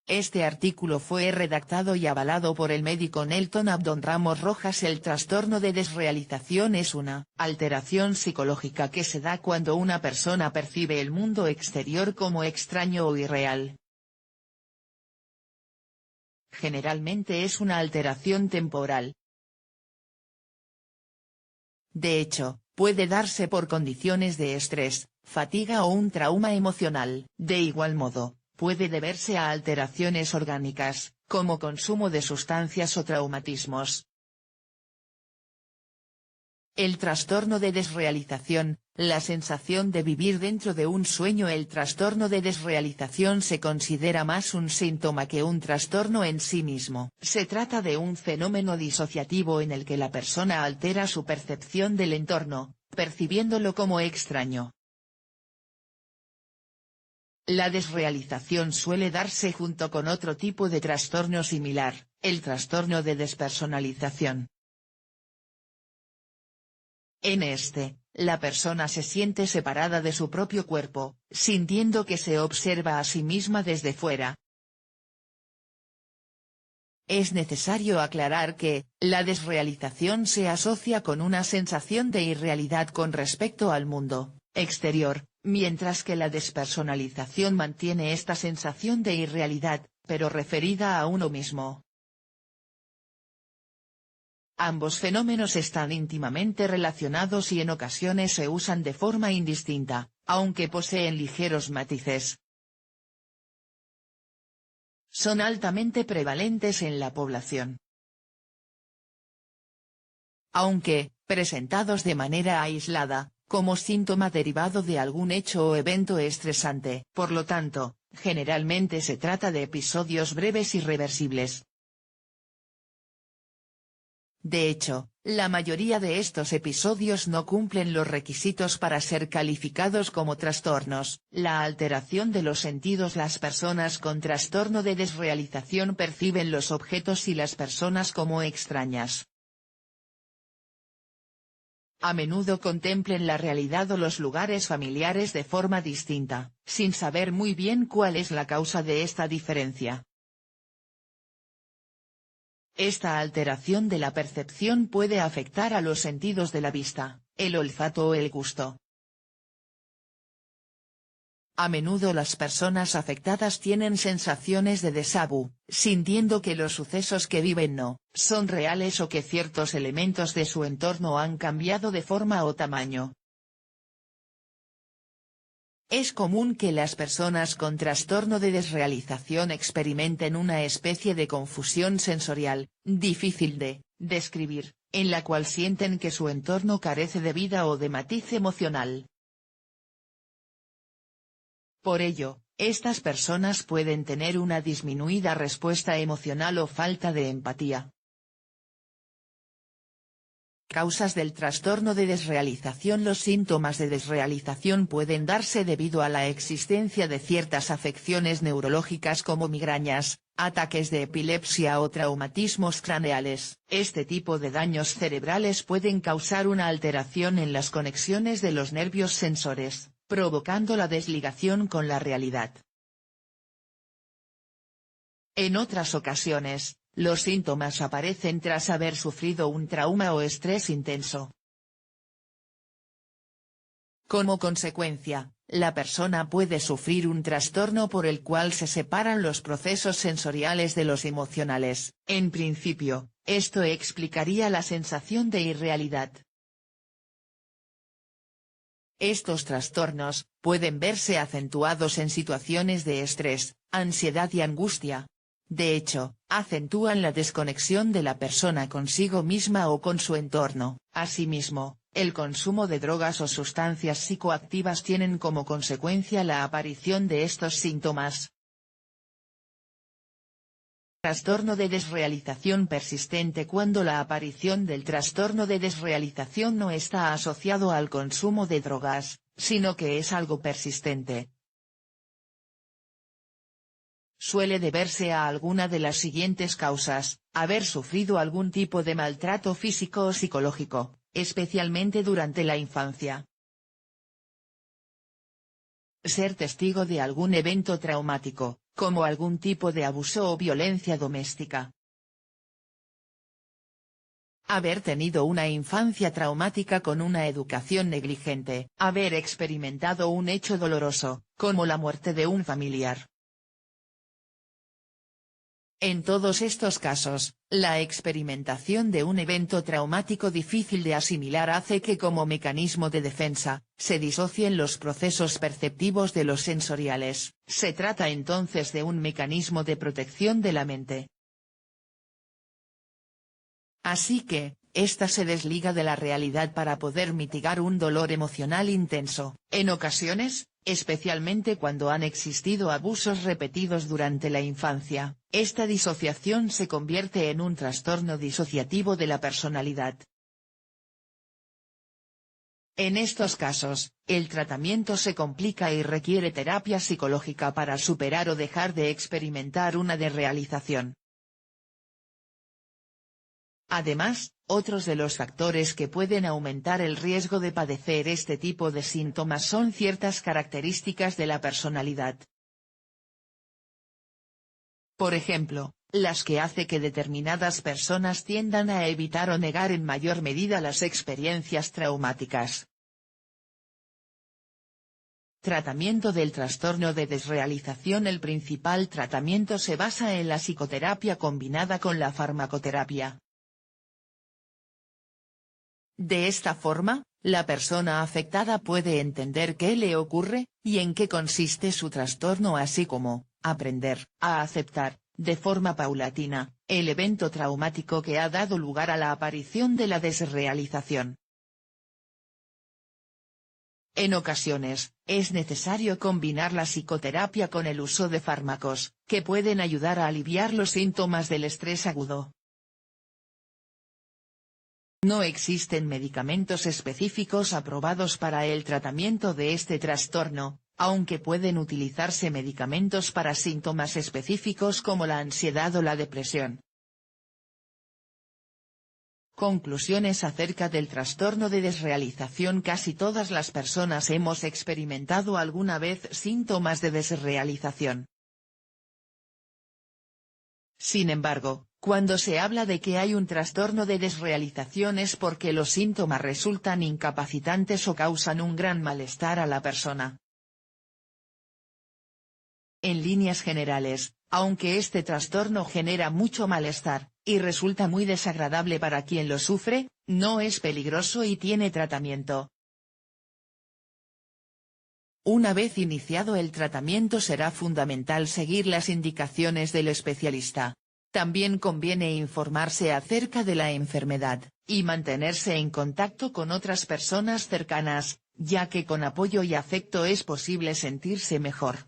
Este artículo fue redactado y avalado por el médico Nelton Abdón Ramos Rojas. El trastorno de desrealización es una alteración psicológica que se da cuando una persona percibe el mundo exterior como extraño o irreal. Generalmente es una alteración temporal. De hecho, puede darse por condiciones de estrés, fatiga o un trauma emocional. De igual modo, puede deberse a alteraciones orgánicas, como consumo de sustancias o traumatismos. El trastorno de desrealización, la sensación de vivir dentro de un sueño. El trastorno de desrealización se considera más un síntoma que un trastorno en sí mismo. Se trata de un fenómeno disociativo en el que la persona altera su percepción del entorno, percibiéndolo como extraño. La desrealización suele darse junto con otro tipo de trastorno similar, el trastorno de despersonalización. En este, la persona se siente separada de su propio cuerpo, sintiendo que se observa a sí misma desde fuera. Es necesario aclarar que, la desrealización se asocia con una sensación de irrealidad con respecto al mundo exterior, mientras que la despersonalización mantiene esta sensación de irrealidad, pero referida a uno mismo. Ambos fenómenos están íntimamente relacionados y en ocasiones se usan de forma indistinta, aunque poseen ligeros matices. Son altamente prevalentes en la población. Aunque, presentados de manera aislada, como síntoma derivado de algún hecho o evento estresante. Por lo tanto, generalmente se trata de episodios breves y reversibles. De hecho, la mayoría de estos episodios no cumplen los requisitos para ser calificados como trastornos. La alteración de los sentidos. Las personas con trastorno de desrealización perciben los objetos y las personas como extrañas. A menudo contemplan la realidad o los lugares familiares de forma distinta, sin saber muy bien cuál es la causa de esta diferencia. Esta alteración de la percepción puede afectar a los sentidos de la vista, el olfato o el gusto. A menudo las personas afectadas tienen sensaciones de déjà vu, sintiendo que los sucesos que viven no son reales o que ciertos elementos de su entorno han cambiado de forma o tamaño. Es común que las personas con trastorno de desrealización experimenten una especie de confusión sensorial, difícil de describir, en la cual sienten que su entorno carece de vida o de matiz emocional. Por ello, estas personas pueden tener una disminuida respuesta emocional o falta de empatía. Causas del trastorno de desrealización. Los síntomas de desrealización pueden darse debido a la existencia de ciertas afecciones neurológicas como migrañas, ataques de epilepsia o traumatismos craneales. Este tipo de daños cerebrales pueden causar una alteración en las conexiones de los nervios sensores, provocando la desligación con la realidad. En otras ocasiones, los síntomas aparecen tras haber sufrido un trauma o estrés intenso. Como consecuencia, la persona puede sufrir un trastorno por el cual se separan los procesos sensoriales de los emocionales. En principio, esto explicaría la sensación de irrealidad. Estos trastornos pueden verse acentuados en situaciones de estrés, ansiedad y angustia. De hecho, acentúan la desconexión de la persona consigo misma o con su entorno. Asimismo, el consumo de drogas o sustancias psicoactivas tienen como consecuencia la aparición de estos síntomas. Trastorno de desrealización persistente. Cuando la aparición del trastorno de desrealización no está asociado al consumo de drogas, sino que es algo persistente. Suele deberse a alguna de las siguientes causas: haber sufrido algún tipo de maltrato físico o psicológico, especialmente durante la infancia. Ser testigo de algún evento traumático, como algún tipo de abuso o violencia doméstica. Haber tenido una infancia traumática con una educación negligente, haber experimentado un hecho doloroso, como la muerte de un familiar. En todos estos casos, la experimentación de un evento traumático difícil de asimilar hace que como mecanismo de defensa, se disocien los procesos perceptivos de los sensoriales. Se trata entonces de un mecanismo de protección de la mente. Así que, ésta se desliga de la realidad para poder mitigar un dolor emocional intenso. En ocasiones, especialmente cuando han existido abusos repetidos durante la infancia, esta disociación se convierte en un trastorno disociativo de la personalidad. En estos casos, el tratamiento se complica y requiere terapia psicológica para superar o dejar de experimentar una desrealización. Además, otros de los factores que pueden aumentar el riesgo de padecer este tipo de síntomas son ciertas características de la personalidad. Por ejemplo, las que hace que determinadas personas tiendan a evitar o negar en mayor medida las experiencias traumáticas. Tratamiento del trastorno de desrealización. El principal tratamiento se basa en la psicoterapia combinada con la farmacoterapia. De esta forma, la persona afectada puede entender qué le ocurre, y en qué consiste su trastorno, así como, aprender a aceptar, de forma paulatina, el evento traumático que ha dado lugar a la aparición de la desrealización. En ocasiones, es necesario combinar la psicoterapia con el uso de fármacos, que pueden ayudar a aliviar los síntomas del estrés agudo. No existen medicamentos específicos aprobados para el tratamiento de este trastorno, aunque pueden utilizarse medicamentos para síntomas específicos como la ansiedad o la depresión. Conclusiones acerca del trastorno de desrealización. Casi todas las personas hemos experimentado alguna vez síntomas de desrealización. Sin embargo, cuando se habla de que hay un trastorno de desrealización es porque los síntomas resultan incapacitantes o causan un gran malestar a la persona. En líneas generales, aunque este trastorno genera mucho malestar, y resulta muy desagradable para quien lo sufre, no es peligroso y tiene tratamiento. Una vez iniciado el tratamiento será fundamental seguir las indicaciones del especialista. También conviene informarse acerca de la enfermedad, y mantenerse en contacto con otras personas cercanas, ya que con apoyo y afecto es posible sentirse mejor.